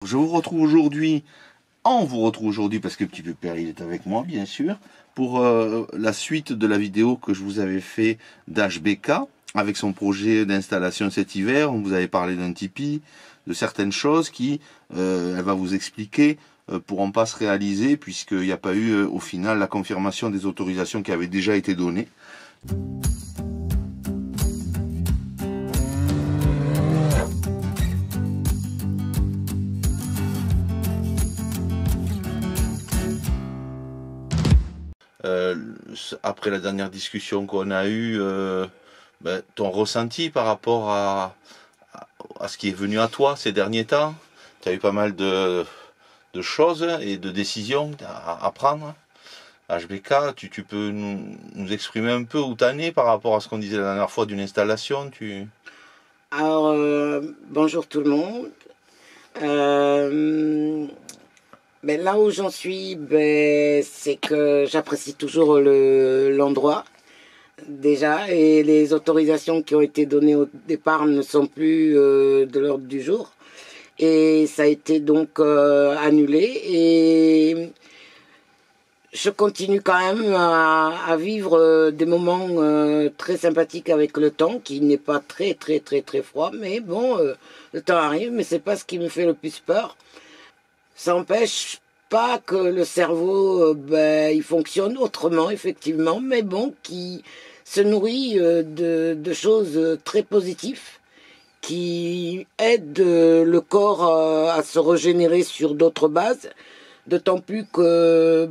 On vous retrouve aujourd'hui parce que Petit Pépère il est avec moi bien sûr pour la suite de la vidéo que je vous avais fait d'HBK avec son projet d'installation cet hiver. On vous avait parlé d'un tipi, de certaines choses qui elle va vous expliquer pourront pas se réaliser puisqu'il n'y a pas eu au final la confirmation des autorisations qui avaient déjà été données. Après la dernière discussion qu'on a eue, ton ressenti par rapport à ce qui est venu à toi ces derniers temps, tu as eu pas mal de choses et de décisions à prendre. HBK, tu peux nous exprimer un peu où tu en es par rapport à ce qu'on disait la dernière fois d'une installation Alors, bonjour tout le monde. Là où j'en suis, c'est que j'apprécie toujours l'endroit, déjà, et les autorisations qui ont été données au départ ne sont plus de l'ordre du jour. Et ça a été donc annulé. Et je continue quand même à vivre des moments très sympathiques avec le temps, qui n'est pas très froid, mais bon, le temps arrive, mais c'est pas ce qui me fait le plus peur. Ça n'empêche pas que le cerveau, il fonctionne autrement, effectivement, mais bon, qui se nourrit de choses très positives, qui aident le corps à se régénérer sur d'autres bases, d'autant plus que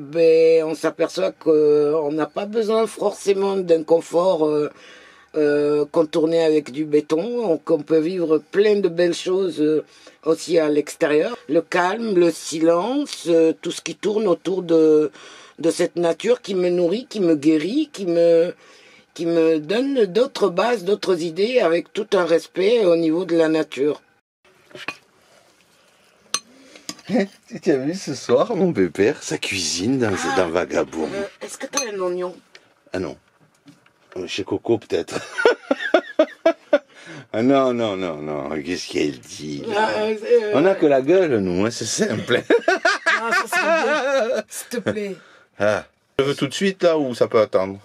on s'aperçoit qu'on n'a pas besoin forcément d'un confort contourné avec du béton, qu'on peut vivre plein de belles choses aussi à l'extérieur. Le calme, le silence, tout ce qui tourne autour de cette nature qui me nourrit, qui me guérit, qui me donne d'autres bases, d'autres idées avec tout un respect au niveau de la nature. Tu as vu ce soir mon pépère, sa cuisine dans Vagabond. Est-ce que tu as un oignon? Ah non. Chez Coco peut-être. Ah non, qu'est-ce qu'elle dit on n'a que la gueule nous, hein, c'est simple. Ah, ça serait bien, s'il te plaît. Ah. Je veux tout de suite là ou ça peut attendre?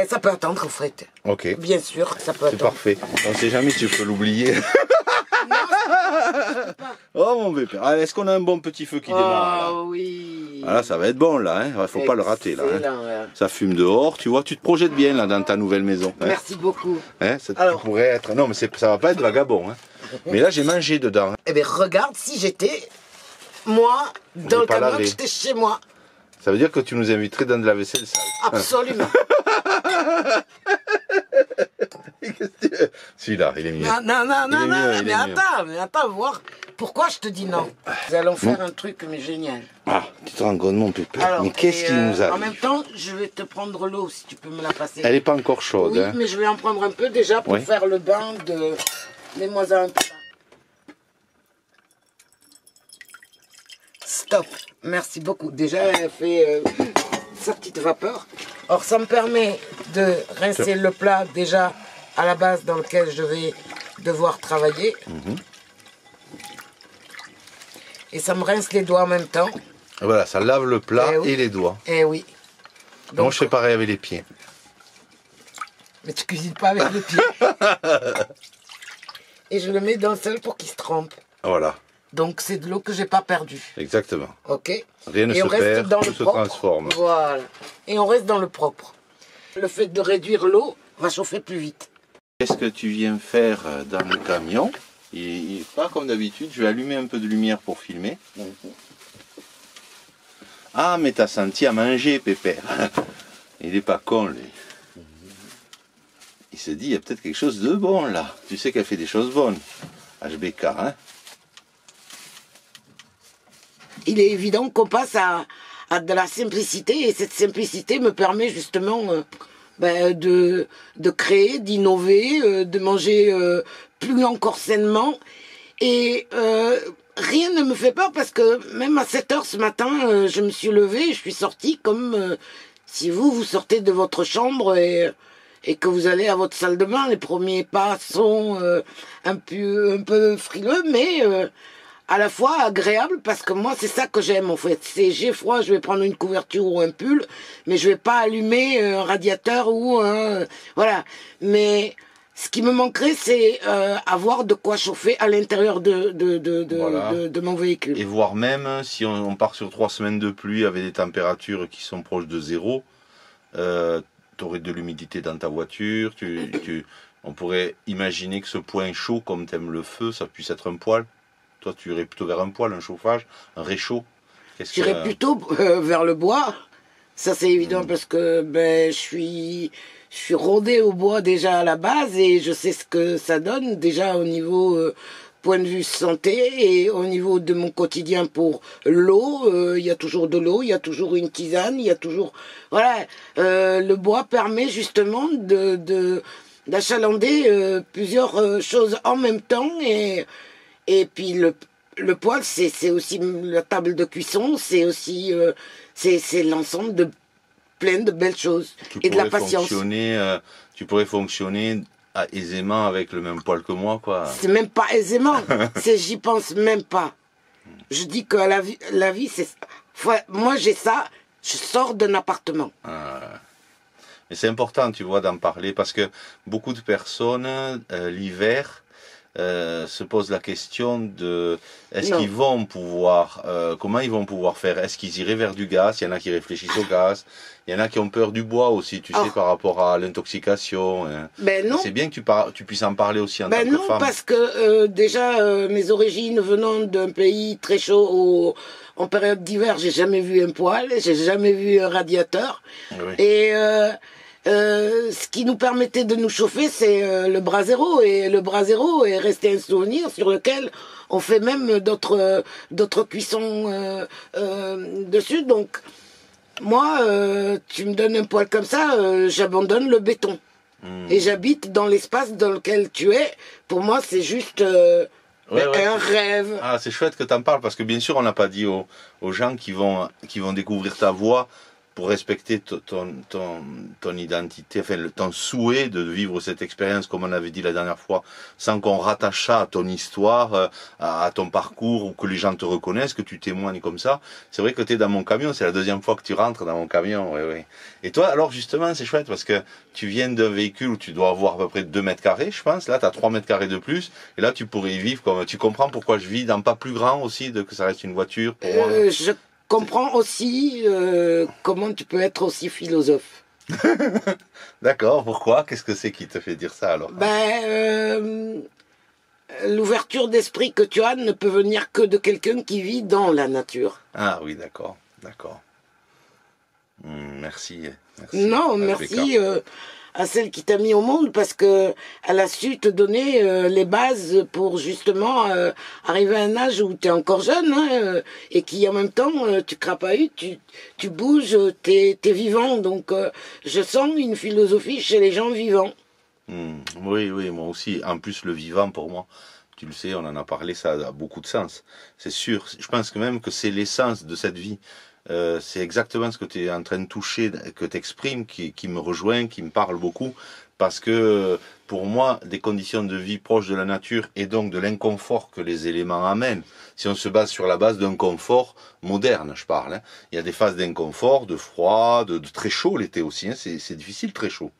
Ça peut attendre, Fred. Ok. Bien sûr, ça peut attendre. C'est parfait. On sait jamais si tu peux l'oublier. Oh mon bébé. Est-ce qu'on a un bon petit feu qui démarre là? Oh oui. Ah, là, ça va être bon là, hein. Faut pas le rater là. Hein. Ouais. Ça fume dehors, tu vois, tu te projettes bien là dans ta nouvelle maison. Hein. Merci beaucoup. Hein, ça pourrait être. Non mais ça va pas être Vagabond. Hein. Mais là j'ai mangé dedans. Hein. Eh bien regarde, si j'étais moi dans le camion, que j'étais chez moi. Ça veut dire que tu nous inviterais dans de la vaisselle sale. Absolument. Celui-là, il est mieux. Non, mais attends, voir. Pourquoi je te dis non? Nous allons faire un truc mais génial. Ah, tu te rends compte mon pépé. Mais qu'est-ce qui nous arrive? En même temps, je vais te prendre l'eau si tu peux me la passer. Elle n'est pas encore chaude. Oui, hein. mais je vais en prendre un peu déjà pour faire le bain de... Mets-moi un peu. Stop. Merci beaucoup. Déjà, elle fait sa petite vapeur. Or, ça me permet de rincer le plat déjà à la base dans lequel je vais devoir travailler. Et ça me rince les doigts en même temps. Voilà, ça lave le plat et les doigts. Eh oui. Donc, moi, je fais pareil avec les pieds. Mais tu cuisines pas avec les pieds. Et je le mets dans le sel pour qu'il se trempe. Voilà. Donc c'est de l'eau que j'ai pas perdue. Exactement. Ok. Rien ne se perd, tout se transforme. Voilà. Et on reste dans le propre. Le fait de réduire l'eau va chauffer plus vite. Qu'est-ce que tu viens faire dans le camion? Il pas comme d'habitude, je vais allumer un peu de lumière pour filmer. Ah, mais t'as senti à manger, Pépère. Il est pas con, lui. Il se dit, il y a peut-être quelque chose de bon, là. Tu sais qu'elle fait des choses bonnes. HBK, hein? Il est évident qu'on passe à de la simplicité, et cette simplicité me permet justement de créer, d'innover, de manger plus encore sainement. Et rien ne me fait peur parce que même à 7 h ce matin, je me suis levée, je suis sortie comme si vous sortez de votre chambre et que vous allez à votre salle de bain. Les premiers pas sont un peu frileux, mais à la fois agréable, parce que moi, c'est ça que j'aime, en fait. C'est j'ai froid, je vais prendre une couverture ou un pull, mais je vais pas allumer un radiateur ou un... Voilà. Mais ce qui me manquerait, c'est avoir de quoi chauffer à l'intérieur Voilà. de mon véhicule. Et voire même, si on part sur 3 semaines de pluie avec des températures qui sont proches de zéro, tu aurais de l'humidité dans ta voiture, on pourrait imaginer que ce point chaud, comme tu aimes le feu, ça puisse être un poêle. Toi, tu irais plutôt vers un poêle, un chauffage, un réchaud. J'irais plutôt vers le bois. Ça, c'est évident parce que ben, je suis rodé au bois déjà à la base et je sais ce que ça donne déjà au niveau point de vue santé et au niveau de mon quotidien pour l'eau. Il y a toujours de l'eau, il y a toujours une tisane, il y a toujours... Voilà, le bois permet justement d'achalander plusieurs choses en même temps et puis le poêle, c'est aussi la table de cuisson, c'est aussi c'est l'ensemble de plein de belles choses et de la patience. Tu pourrais fonctionner aisément avec le même poêle que moi, quoi. C'est même pas aisément, j'y pense même pas. Je dis que la vie c'est... Moi j'ai ça, je sors d'un appartement. Mais c'est important, tu vois, d'en parler parce que beaucoup de personnes, l'hiver, se posent la question de est-ce qu'ils vont pouvoir, comment ils vont pouvoir faire? Est-ce qu'ils iraient vers du gaz? Il y en a qui réfléchissent au gaz. Il y en a qui ont peur du bois aussi, tu sais, par rapport à l'intoxication. Ben non. C'est bien que tu puisses en parler aussi en tant que femme. Ben non, parce que déjà, mes origines venant d'un pays très chaud, en période d'hiver, j'ai jamais vu un poêle, j'ai jamais vu un radiateur. Oui. Et ce qui nous permettait de nous chauffer, c'est le brasero. Et le brasero est resté un souvenir sur lequel on fait même d'autres cuissons dessus. Donc, moi, tu me donnes un poêle comme ça, j'abandonne le béton. Et j'habite dans l'espace dans lequel tu es. Pour moi, c'est juste un rêve. Ah, c'est chouette que tu en parles, parce que bien sûr, on n'a pas dit aux gens qui vont découvrir ta voix pour respecter ton identité, enfin ton souhait de vivre cette expérience, comme on avait dit la dernière fois, sans qu'on rattache ça à ton histoire, à ton parcours, ou que les gens te reconnaissent, que tu témoignes comme ça. C'est vrai que tu es dans mon camion, c'est la deuxième fois que tu rentres dans mon camion. Oui. Et toi, alors justement, c'est chouette, parce que tu viens d'un véhicule où tu dois avoir à peu près 2 mètres carrés, je pense. Là, tu as 3 mètres carrés de plus, et là, tu pourrais y vivre comme... Tu comprends pourquoi je vis dans pas plus grand aussi, que ça reste une voiture pour moi. Je comprends aussi comment tu peux être aussi philosophe. D'accord, pourquoi? Qu'est-ce que c'est qui te fait dire ça alors? L'ouverture d'esprit que tu as ne peut venir que de quelqu'un qui vit dans la nature. Ah oui, d'accord. Merci. Non, merci à celle qui t'a mis au monde parce que elle a su te donner les bases pour justement arriver à un âge où tu es encore jeune et qui en même temps tu crapahutes, tu bouges, t'es vivant. Donc je sens une philosophie chez les gens vivants. Oui, moi aussi. En plus, le vivant pour moi, tu le sais, on en a parlé, ça a beaucoup de sens. C'est sûr. Je pense que même que c'est l'essence de cette vie. C'est exactement ce que tu es en train de toucher, que tu exprimes, qui me rejoint, qui me parle beaucoup, parce que pour moi, des conditions de vie proches de la nature et donc de l'inconfort que les éléments amènent, si on se base sur la base d'un confort moderne, je parle, il y a des phases d'inconfort, de froid, de très chaud l'été aussi, c'est difficile, très chaud.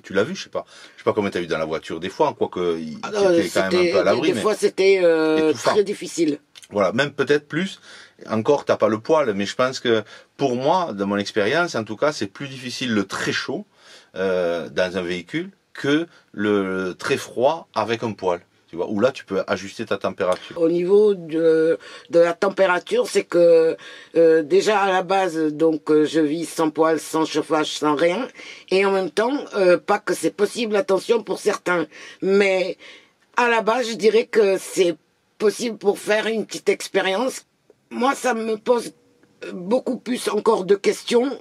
Tu l'as vu, je sais pas comment tu as vu dans la voiture, des fois, quoique il était quand même un peu à l'abri. Des fois, c'était très difficile. Voilà, même peut-être plus. Encore, t'as pas le poil, mais je pense que pour moi, dans mon expérience, en tout cas, c'est plus difficile le très chaud dans un véhicule que le très froid avec un poêle. Tu vois, où là, tu peux ajuster ta température. Au niveau de la température, c'est que déjà à la base, donc je vis sans poêle, sans chauffage, sans rien, et en même temps, pas que c'est possible, attention pour certains, mais à la base, je dirais que c'est possible pour faire une petite expérience. Moi, ça me pose beaucoup plus encore de questions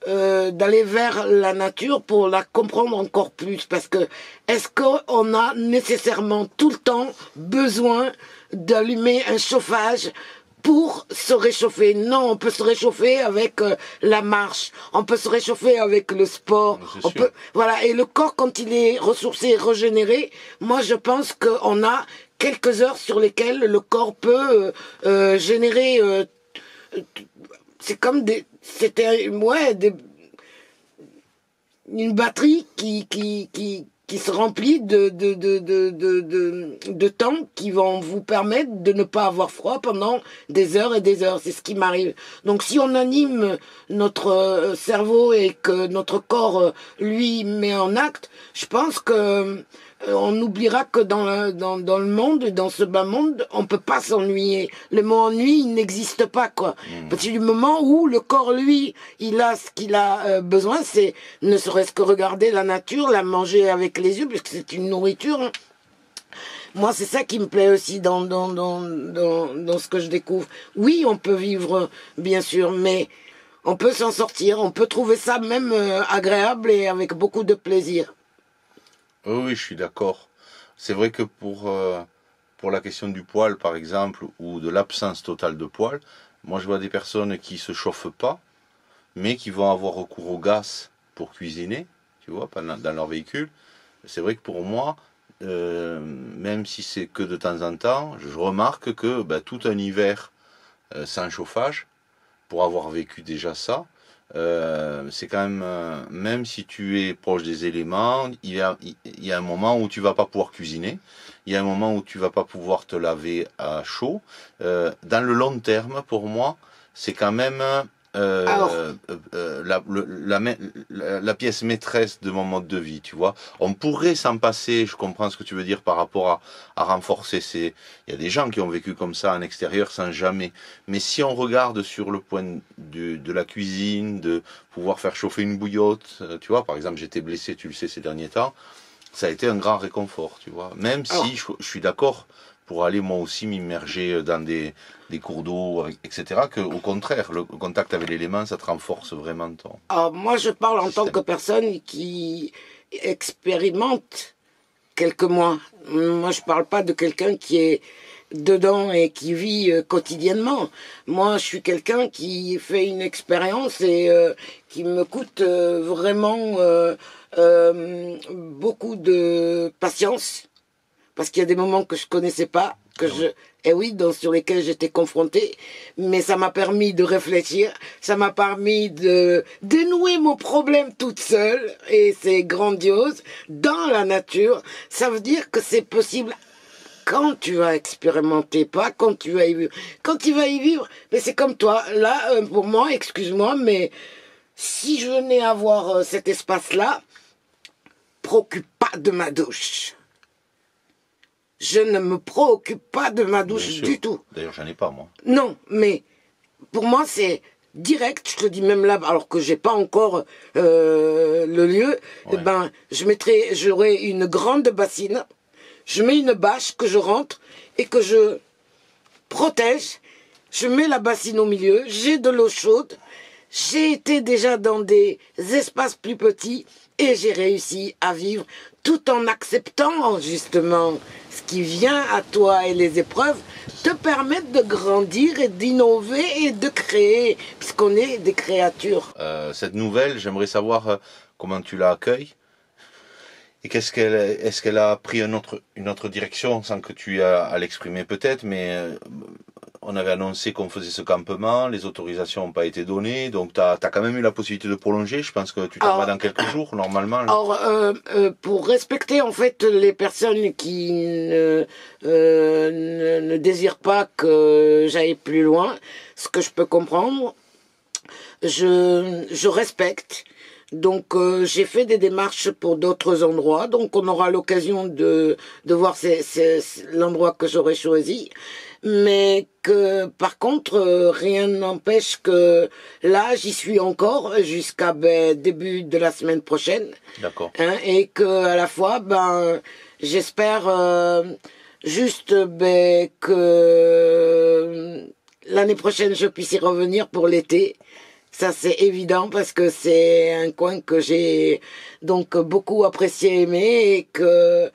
d'aller vers la nature pour la comprendre encore plus. Parce que est-ce qu'on a nécessairement tout le temps besoin d'allumer un chauffage pour se réchauffer? Non, on peut se réchauffer avec la marche, on peut se réchauffer avec le sport. Voilà. Et le corps, quand il est ressourcé et régénéré, moi je pense qu'on a quelques heures sur lesquelles le corps peut générer. C'est comme une batterie qui se remplit de temps qui vont vous permettre de ne pas avoir froid pendant des heures et des heures. C'est ce qui m'arrive. Donc si on anime notre cerveau et que notre corps, lui, met en acte, je pense que on oubliera que dans le monde, dans ce bas monde, on peut pas s'ennuyer. Le mot ennui, il n'existe pas, quoi. Parce que du moment où le corps, lui, il a ce qu'il a besoin, c'est ne serait-ce que regarder la nature, la manger avec les yeux, puisque c'est une nourriture. Hein. Moi, c'est ça qui me plaît aussi dans ce que je découvre. Oui, on peut vivre, bien sûr, mais on peut s'en sortir, on peut trouver ça même agréable et avec beaucoup de plaisir. Oui, je suis d'accord. C'est vrai que pour la question du poil, par exemple, ou de l'absence totale de poil, moi je vois des personnes qui se chauffent pas, mais qui vont avoir recours au gaz pour cuisiner, tu vois, dans leur véhicule. C'est vrai que pour moi, même si c'est que de temps en temps, je remarque que tout un hiver sans chauffage, pour avoir vécu déjà ça, c'est quand même si tu es proche des éléments, il y a un moment où tu vas pas pouvoir cuisiner, il y a un moment où tu vas pas pouvoir te laver à chaud. Dans le long terme, pour moi, c'est quand même la pièce maîtresse de mon mode de vie, tu vois. On pourrait s'en passer, je comprends ce que tu veux dire par rapport à renforcer. Il y a des gens qui ont vécu comme ça en extérieur sans jamais. Mais si on regarde sur le point de la cuisine, de pouvoir faire chauffer une bouillotte, tu vois, par exemple, j'étais blessé, tu le sais, ces derniers temps, ça a été un grand réconfort, tu vois. Même si je suis d'accord pour aller moi aussi m'immerger dans des cours d'eau, etc., que au contraire, le contact avec l'élément, ça te renforce vraiment ton Alors, moi, je parle en système. tant que personne qui expérimente quelques mois. Moi, je parle pas de quelqu'un qui est dedans et qui vit quotidiennement. Moi, je suis quelqu'un qui fait une expérience et qui me coûte vraiment beaucoup de patience. Parce qu'il y a des moments que je connaissais pas, sur lesquels j'étais confrontée, mais ça m'a permis de réfléchir, ça m'a permis de dénouer mon problème toute seule, et c'est grandiose, dans la nature. Ça veut dire que c'est possible quand tu vas expérimenter, pas quand tu vas y vivre. Quand tu vas y vivre, mais c'est comme toi, là, pour moi, excuse-moi, mais si je venais avoir cet espace-là, préoccupe pas de ma douche. Je ne me préoccupe pas de ma douche du tout. D'ailleurs, j'en ai pas, moi. Non, mais pour moi, c'est direct. Je te dis même là, alors que j'ai pas encore le lieu. Ouais. J'aurai une grande bassine. Je mets une bâche que je rentre et que je protège. Je mets la bassine au milieu. J'ai de l'eau chaude. J'ai été déjà dans des espaces plus petits et j'ai réussi à vivre tout en acceptant justement ce qui vient à toi, et les épreuves te permettent de grandir et d'innover et de créer, puisqu'on est des créatures. Cette nouvelle, j'aimerais savoir comment tu la accueilles. Et est-ce qu'elle a pris une autre direction sans que tu aies à l'exprimer peut-être, mais on avait annoncé qu'on faisait ce campement, les autorisations n'ont pas été données, donc tu as quand même eu la possibilité de prolonger. Je pense que tu t'en vas dans quelques jours, normalement. Là. Alors, pour respecter en fait les personnes qui ne désirent pas que j'aille plus loin, ce que je peux comprendre, je respecte. Donc j'ai fait des démarches pour d'autres endroits, donc on aura l'occasion de voir l'endroit que j'aurais choisi, mais que par contre rien n'empêche que là j'y suis encore jusqu'à début de la semaine prochaine. D'accord. Hein, et que à la fois j'espère juste que l'année prochaine je puisse y revenir pour l'été. Ça, c'est évident parce que c'est un coin que j'ai donc beaucoup apprécié, aimé, et que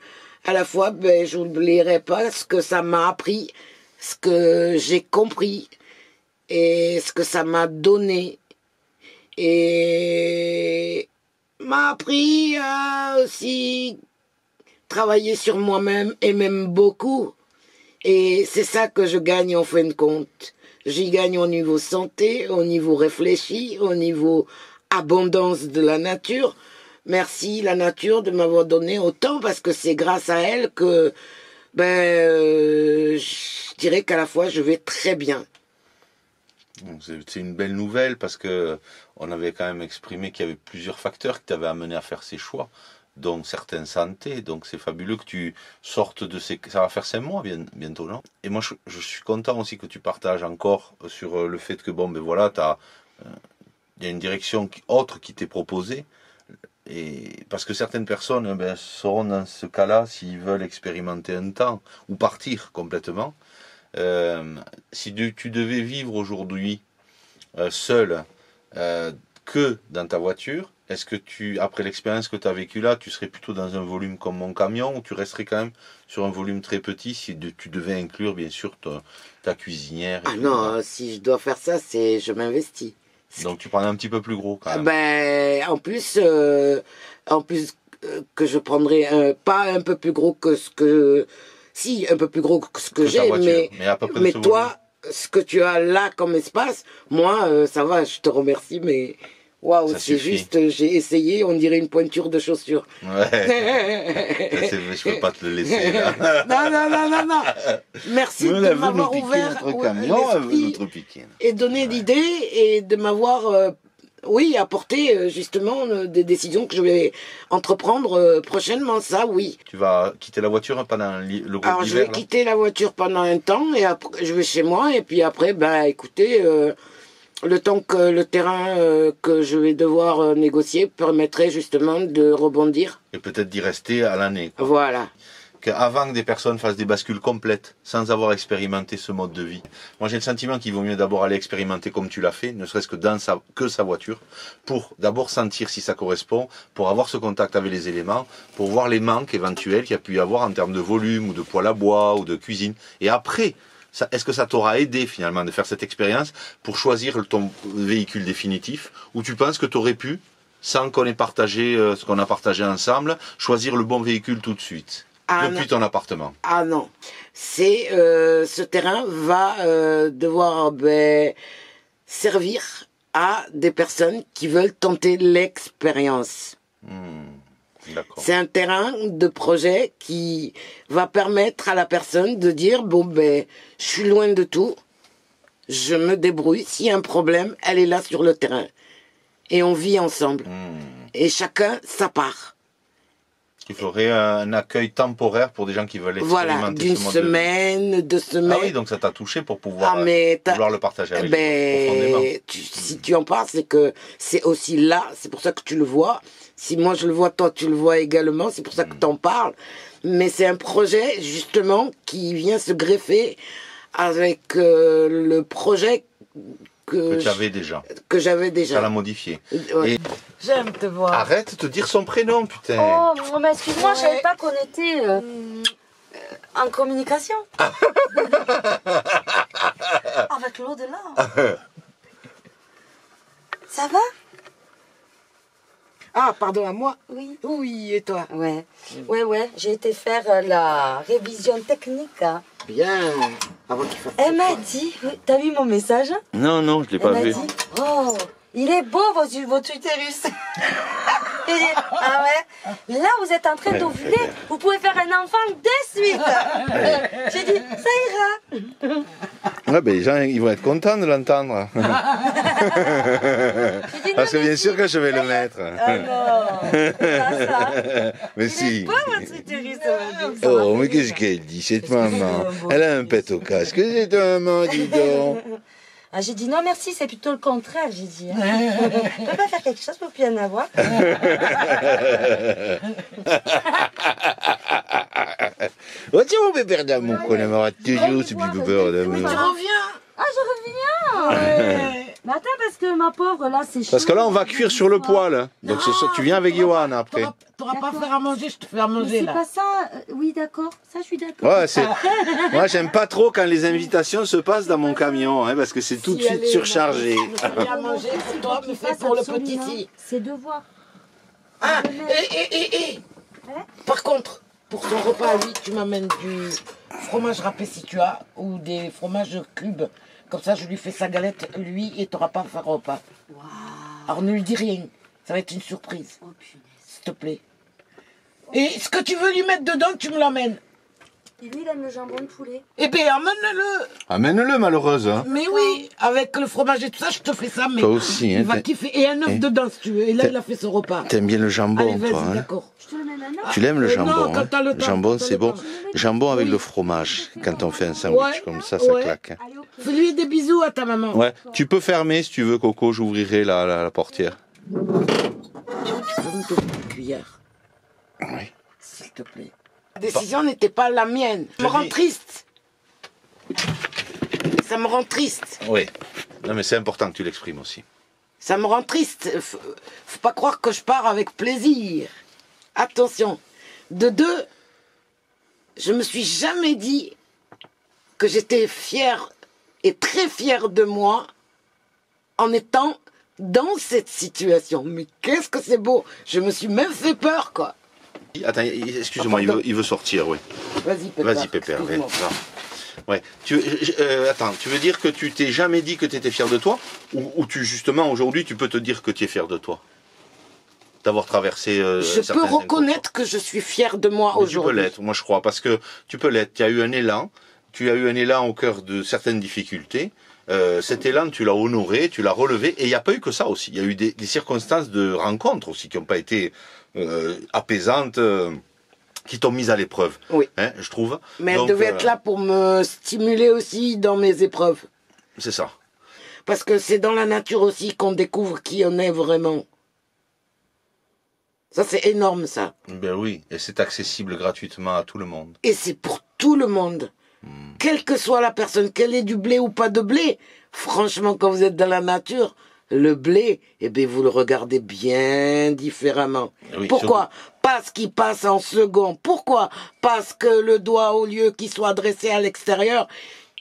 à la fois, j'oublierai pas ce que ça m'a appris, ce que j'ai compris et ce que ça m'a donné, et m'a appris à aussi travailler sur moi-même, et même beaucoup. Et c'est ça que je gagne en fin de compte. J'y gagne au niveau santé, au niveau réfléchi, au niveau abondance de la nature. Merci la nature de m'avoir donné autant parce que c'est grâce à elle que je dirais qu'à la fois je vais très bien. C'est une belle nouvelle parce que on avait quand même exprimé qu'il y avait plusieurs facteurs qui t'avaient amené à faire ces choix, dont certaines santé. Donc c'est fabuleux que tu sortes de ces... Ça va faire 5 mois bientôt, non? Et moi je suis content aussi que tu partages encore sur le fait que bon ben voilà, il y a une direction autre qui t'est proposée. Et parce que certaines personnes seront dans ce cas-là s'ils veulent expérimenter un temps ou partir complètement. Si tu devais vivre aujourd'hui seul que dans ta voiture, est-ce que après l'expérience que tu as vécue là, tu serais plutôt dans un volume comme mon camion ou tu resterais quand même sur un volume très petit si tu devais inclure bien sûr ta cuisinière? Ah non, si je dois faire ça, je m'investis. Donc tu prends un petit peu plus gros quand même. En plus que je prendrais pas un peu plus gros que ce que... Si, un peu plus gros que ce que j'ai, mais toi, ce que tu as là comme espace, moi, ça va, je te remercie, mais waouh, c'est juste, j'ai essayé, on dirait une pointure de chaussure. Ouais, je peux pas te le laisser là. Non. Merci de m'avoir ouvert l'esprit et donné l'idée et de m'avoir... apporter justement des décisions que je vais entreprendre prochainement, ça oui. Tu vas quitter la voiture pendant le gros hiver? Alors je vais quitter la voiture pendant un temps et après je vais chez moi et puis après, écoutez, le temps que le terrain que je vais devoir négocier permettrait justement de rebondir. Et peut-être d'y rester à l'année. Voilà. Avant que des personnes fassent des bascules complètes sans avoir expérimenté ce mode de vie. Moi j'ai le sentiment qu'il vaut mieux d'abord aller expérimenter comme tu l'as fait, ne serait-ce que dans sa voiture, pour d'abord sentir si ça correspond, pour avoir ce contact avec les éléments, pour voir les manques éventuels qu'il y a pu y avoir en termes de volume ou de poêle à bois ou de cuisine. Et après, est-ce que ça t'aura aidé finalement de faire cette expérience pour choisir ton véhicule définitif, ou tu penses que tu aurais pu, sans qu'on ait partagé ce qu'on a partagé ensemble, choisir le bon véhicule tout de suite? Depuis ton appartement. Ah non, ce terrain va devoir servir à des personnes qui veulent tenter l'expérience. C'est un terrain de projet qui va permettre à la personne de dire je suis loin de tout, je me débrouille, s'il y a un problème, elle est là sur le terrain et on vit ensemble et chacun sa part. Il faudrait un accueil temporaire pour des gens qui veulent expérimenter ce mode d'une semaine, 2 semaines. Ah oui, donc ça t'a touché pour pouvoir vouloir le partager avec profondément. Si tu en parles, c'est que c'est aussi là, c'est pour ça que tu le vois. Si moi je le vois, toi tu le vois également, c'est pour ça que tu en parles. Mais c'est un projet justement qui vient se greffer avec le projet que j'avais déjà. Ça l'a modifié. Ouais. J'aime te voir. Arrête de te dire son prénom, putain. Oh, mais excuse-moi, je savais pas qu'on était en communication. Avec l'au-delà. Ça va? Ah, pardon, à moi? Oui. Oui, et toi? Ouais. J'ai été faire la révision technique. Bien. Avant qu'il fasse. Elle m'a dit, t'as vu mon message? Non, je l'ai pas vu. Elle m'a dit, oh, il est beau votre utérus. J'ai dit, ah ouais, là vous êtes en train d'ovuler, vous pouvez faire un enfant de suite. J'ai dit, ça ira. Ouais, les gens ils vont être contents de l'entendre. Parce que bien sûr que je vais le mettre. Ah non, pas ça. Mais il si. est beau votre utérus. Oh, mais qu'est-ce qu'elle dit, cette maman? Elle a un pet au casque, cette maman, dis donc. Ah, j'ai dit non merci, c'est plutôt le contraire, j'ai dit. Je peux pas faire quelque chose pour plus en avoir. Oh tiens mon bébé d'amour qu'on aimera toujours ce petit bébé d'amour. Mais tu reviens. Ah je reviens. Ouais. Mais attends parce que ma pauvre là c'est chaud. Parce que là on va cuire sur le poêle. Donc tu viens avec Johan après. T'auras pas à faire à manger, je te fais à manger là. C'est pas ça, oui d'accord, ça je suis d'accord. Ouais, moi j'aime pas trop quand les invitations se passent dans mon camion, hein, parce que c'est tout de suite surchargé. Je fais à manger pour toi, mais fais pour le petit. C'est devoir. Ah, Par contre, pour ton repas à lui, tu m'amènes fromage râpé si tu as, ou des fromages cubes. Comme ça, je lui fais sa galette, lui, et tu n'auras pas à faire repas. Waouh. Alors ne lui dis rien, ça va être une surprise. Oh punaise. S'il te plaît. Et ce que tu veux lui mettre dedans, tu me l'emmènes. Et lui, il aime le jambon de poulet. Eh bien, emmène-le. Amène-le, malheureuse. Hein. Mais oui, avec le fromage et tout ça, je te fais ça. Mais Toi aussi, hein, il va kiffer. Et un œuf dedans, si tu veux. Et là, il a fait son repas. T'aimes bien le jambon, Allez, toi. vas-y, Hein. d'accord. Je te le mets maintenant. Tu l'aimes le Non, jambon, quand hein. t'as le Le temps, jambon, quand t'as c'est le bon. temps. Jambon avec Oui. le fromage. Quand on fait un sandwich Ouais, comme ça claque. Hein. Allez, ok. Fais-lui des bisous à ta maman. Ouais, tu peux fermer si tu veux, Coco. J'ouvrirai la portière. Tu peux me donner une cuillère, Oui. s'il te plaît. La décision n'était pas la mienne. Ça me rend triste. Ça me rend triste. Oui. Non, mais c'est important que tu l'exprimes aussi. Ça me rend triste. Faut pas croire que je pars avec plaisir. Attention. De deux, je me suis jamais dit que j'étais fière et très fière de moi en étant dans cette situation. Mais qu'est-ce que c'est beau. Je me suis même fait peur, quoi. Attends, excuse-moi, il veut sortir, oui. Vas-y, Pépère. Vas-y, Pépère. Ouais. Excuse-moi. Ouais. Attends, tu veux dire que tu t'es jamais dit que tu étais fier de toi, ou justement aujourd'hui tu peux te dire que tu es fier de toi d'avoir traversé Je peux reconnaître que je suis fière de moi aujourd'hui. Tu peux aujourd'hui. l'être, moi je crois, parce que tu peux l'être. Tu as eu un élan au cœur de certaines difficultés. Cet élan, tu l'as honoré, tu l'as relevé, et il n'y a pas eu que ça aussi. Il y a eu des circonstances de rencontre aussi qui n'ont pas été apaisantes. Qui t'ont mise à l'épreuve, Oui. Hein, je trouve. Mais donc, elle devait être là pour me stimuler aussi dans mes épreuves. C'est ça. Parce que c'est dans la nature aussi qu'on découvre qui on est vraiment. Ça, c'est énorme, ça. Ben oui, et c'est accessible gratuitement à tout le monde. Et c'est pour tout le monde. Quelle que soit la personne, qu'elle ait du blé ou pas de blé. Franchement, quand vous êtes dans la nature, le blé, eh bien, vous le regardez bien différemment. Oui, Pourquoi? Parce qu'il passe en second. Pourquoi? Parce que le doigt, au lieu qu'il soit dressé à l'extérieur,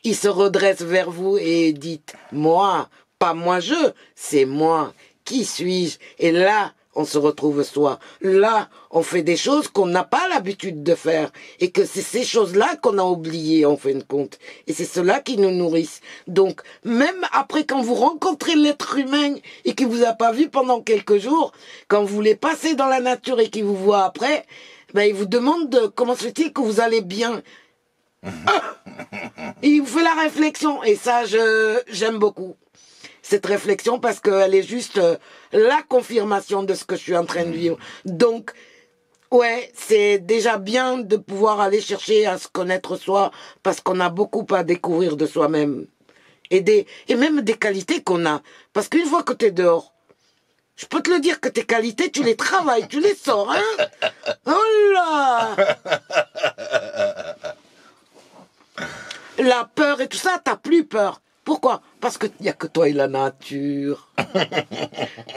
il se redresse vers vous et dites, moi, pas moi je, c'est moi. Qui suis-je? Et là, on se retrouve soi. Là, on fait des choses qu'on n'a pas l'habitude de faire. Et que c'est ces choses-là qu'on a oubliées, en fin de compte. Et c'est cela qui nous nourrissent. Donc, même après, quand vous rencontrez l'être humain et qu'il vous a pas vu pendant quelques jours, quand vous voulez passer dans la nature et qu'il vous voit après, ben, il vous demande comment se fait-il que vous allez bien. Et il vous fait la réflexion. Et ça, j'aime beaucoup cette réflexion parce qu'elle est juste la confirmation de ce que je suis en train de vivre. Donc, ouais, c'est déjà bien de pouvoir aller chercher à se connaître soi parce qu'on a beaucoup à découvrir de soi-même. Et même des qualités qu'on a. Parce qu'une fois que tu es dehors, je peux te le dire que tes qualités, tu les travailles, tu les sors, hein. Oh là! La peur et tout ça, t'as plus peur. Pourquoi? Parce qu'il n'y a que toi et la nature.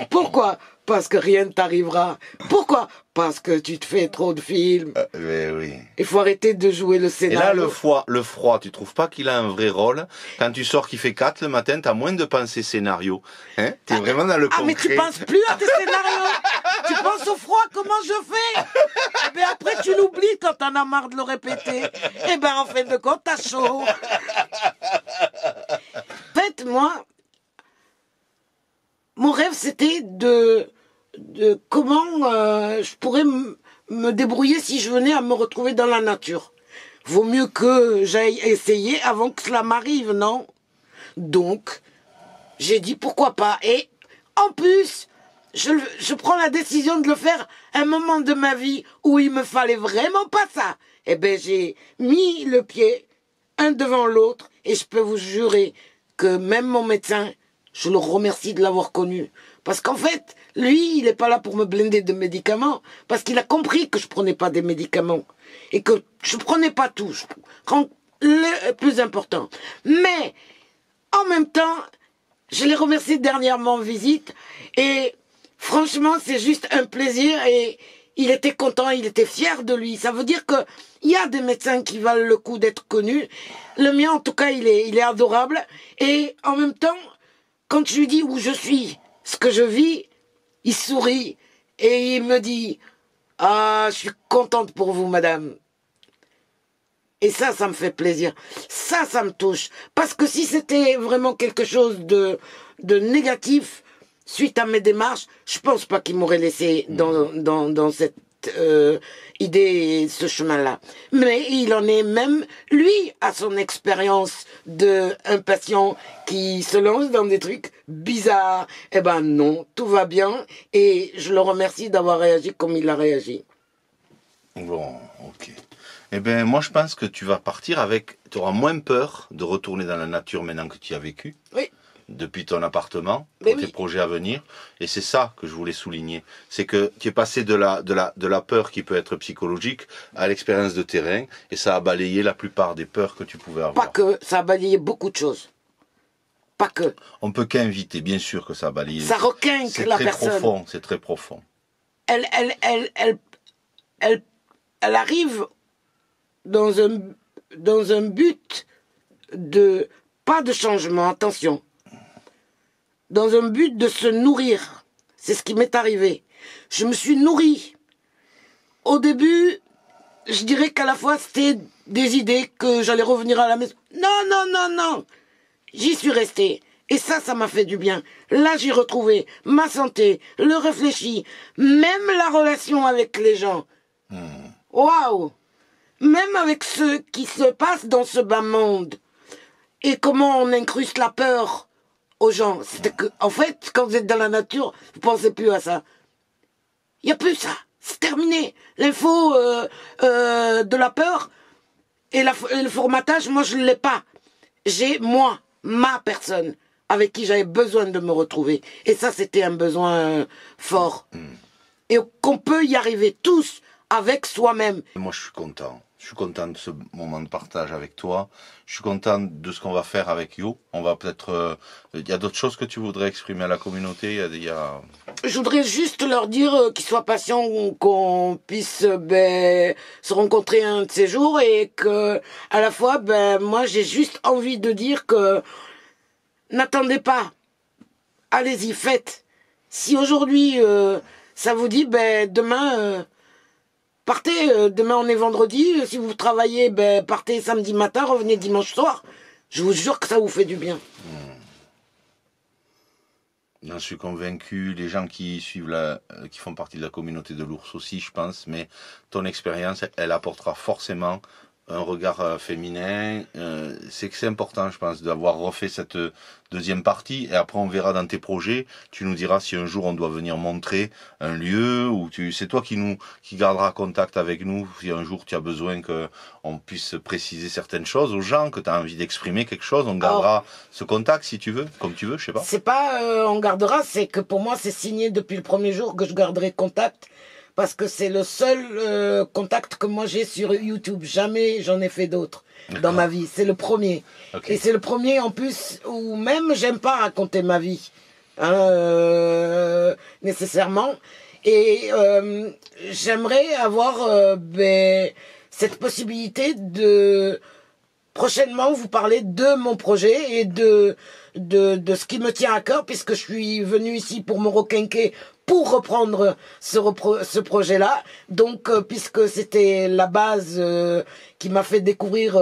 Pourquoi? Parce que rien ne t'arrivera. Pourquoi? Parce que tu te fais trop de films. Mais oui. Il faut arrêter de jouer le Et scénario. là, le froid, tu trouves pas qu'il a un vrai rôle? Quand tu sors qu'il fait 4 le matin, t'as moins de pensées scénario. Hein? T'es vraiment dans le concret. Ah, mais tu penses plus à tes scénarios. Tu penses au froid, comment je fais? Eh bien, après, tu l'oublies quand t'en as marre de le répéter. Eh ben, en fin de compte, t'as chaud. En fait, moi, mon rêve, c'était de comment je pourrais me débrouiller si je venais à me retrouver dans la nature. Vaut mieux que j'aille essayer avant que cela m'arrive, non? Donc, j'ai dit pourquoi pas. Et en plus, je prends la décision de le faire à un moment de ma vie où il me fallait vraiment pas ça. Eh ben, j'ai mis le pied un devant l'autre et je peux vous jurer que même mon médecin, je le remercie de l'avoir connu. Parce qu'en fait, lui, il n'est pas là pour me blinder de médicaments. Parce qu'il a compris que je prenais pas des médicaments. Et que je prenais pas tout. Je prends le plus important. Mais, en même temps, je l'ai remercié dernièrement en visite. Et franchement, c'est juste un plaisir. Et il était content, il était fier de lui. Ça veut dire que il y a des médecins qui valent le coup d'être connus. Le mien, en tout cas, il est adorable. Et en même temps, quand je lui dis où je suis, ce que je vis, il sourit et il me dit « Ah, je suis contente pour vous, madame. » Et ça me fait plaisir. Ça me touche. Parce que si c'était vraiment quelque chose de négatif, suite à mes démarches, je pense pas qu'il m'aurait laissé dans cette idée et ce chemin-là. Mais il en est même, lui, à son expérience d'un patient qui se lance dans des trucs bizarres. Eh ben non, tout va bien. Et je le remercie d'avoir réagi comme il a réagi. Bon, ok. Eh bien, moi, je pense que tu vas partir avec... Tu auras moins peur de retourner dans la nature maintenant que tu y as vécu. Oui. Depuis ton appartement, pour tes projets à venir. Et c'est ça que je voulais souligner. C'est que tu es passé de la peur qui peut être psychologique à l'expérience de terrain. Et ça a balayé la plupart des peurs que tu pouvais avoir. Pas que, ça a balayé beaucoup de choses. Pas que. On peut qu'inviter, bien sûr que ça a balayé. Ça requinque la personne. C'est très profond. Elle arrive dans un but de... Pas de changement, attention. Dans un but de se nourrir. C'est ce qui m'est arrivé. Je me suis nourrie. Au début, je dirais qu'à la fois, c'était des idées que j'allais revenir à la maison. Non. J'y suis restée. Et ça m'a fait du bien. Là, j'ai retrouvé ma santé, le réfléchi, même la relation avec les gens. Waouh! Même avec ce qui se passe dans ce bas monde. Et comment on incruste la peur aux gens. C'est que, en fait, quand vous êtes dans la nature, vous pensez plus à ça. Il n'y a plus ça. C'est terminé. L'info de la peur et le formatage, moi, je ne l'ai pas. J'ai, moi, ma personne avec qui j'avais besoin de me retrouver. Et ça, c'était un besoin fort. Et qu'on peut y arriver tous avec soi-même. Moi, je suis content. Je suis content de ce moment de partage avec toi. Je suis content de ce qu'on va faire avec You. On va peut-être... Il y a d'autres choses que tu voudrais exprimer à la communauté. Je voudrais juste leur dire qu'ils soient patients, qu'on puisse se rencontrer un de ces jours et que, à la fois, moi, j'ai juste envie de dire que n'attendez pas. Allez-y, faites. Si aujourd'hui, ça vous dit, demain... partez, demain on est vendredi, si vous travaillez, partez samedi matin, revenez dimanche soir. Je vous jure que ça vous fait du bien. J'en suis convaincu, les gens qui suivent qui font partie de la communauté de l'ours aussi, je pense, mais ton expérience, elle apportera forcément un regard féminin. C'est que c'est important, je pense, d'avoir refait cette deuxième partie. Et après, on verra dans tes projets. Tu nous diras si un jour on doit venir montrer un lieu ou c'est toi qui gardera contact avec nous. Si un jour tu as besoin qu'on puisse préciser certaines choses aux gens, que tu as envie d'exprimer quelque chose, on gardera ce contact si tu veux, comme tu veux, je sais pas. C'est pas on gardera, c'est que pour moi c'est signé depuis le premier jour que je garderai contact. Parce que c'est le seul contact que moi j'ai sur YouTube. Jamais j'en ai fait d'autres dans ma vie. C'est le premier. Okay. Et c'est le premier en plus où même j'aime pas raconter ma vie. Nécessairement. Et j'aimerais avoir cette possibilité de prochainement vous parler de mon projet et de ce qui me tient à cœur, puisque je suis venu ici pour me requinquer, pour reprendre ce projet-là. Donc, puisque c'était la base qui m'a fait découvrir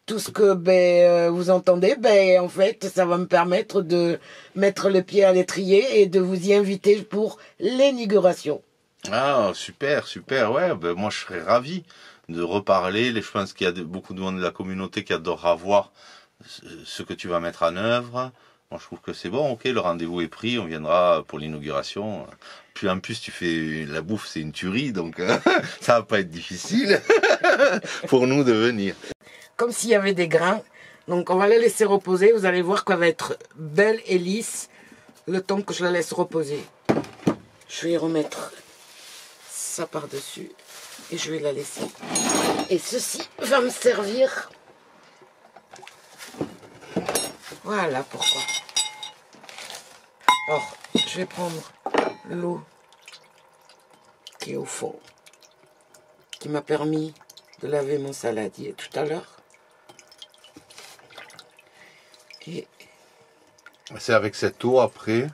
tout ce que vous entendez, en fait, ça va me permettre de mettre le pied à l'étrier et de vous y inviter pour l'inauguration. Ah, super, ouais, moi je serais ravi de reparler. Je pense qu'il y a beaucoup de monde de la communauté qui adorera voir ce que tu vas mettre en œuvre. Moi, je trouve que c'est bon, ok, le rendez-vous est pris, on viendra pour l'inauguration. Puis en plus, tu fais la bouffe, c'est une tuerie, donc ça va pas être difficile pour nous de venir. Comme s'il y avait des grains, donc on va la laisser reposer. Vous allez voir qu'elle va être belle et lisse le temps que je la laisse reposer. Je vais y remettre ça par-dessus et je vais la laisser. Et ceci va me servir. Voilà pourquoi. Alors, je vais prendre l'eau qui est au fond, qui m'a permis de laver mon saladier tout à l'heure. Et c'est avec cette eau après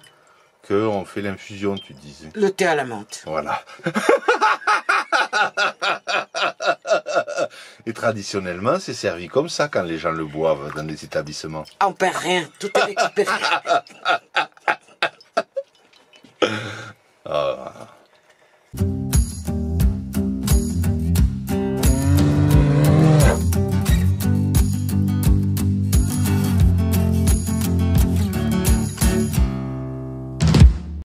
qu'on fait l'infusion, tu disais. Le thé à la menthe. Voilà. Et traditionnellement, c'est servi comme ça quand les gens le boivent dans les établissements. On perd rien, tout est récupéré. Ah,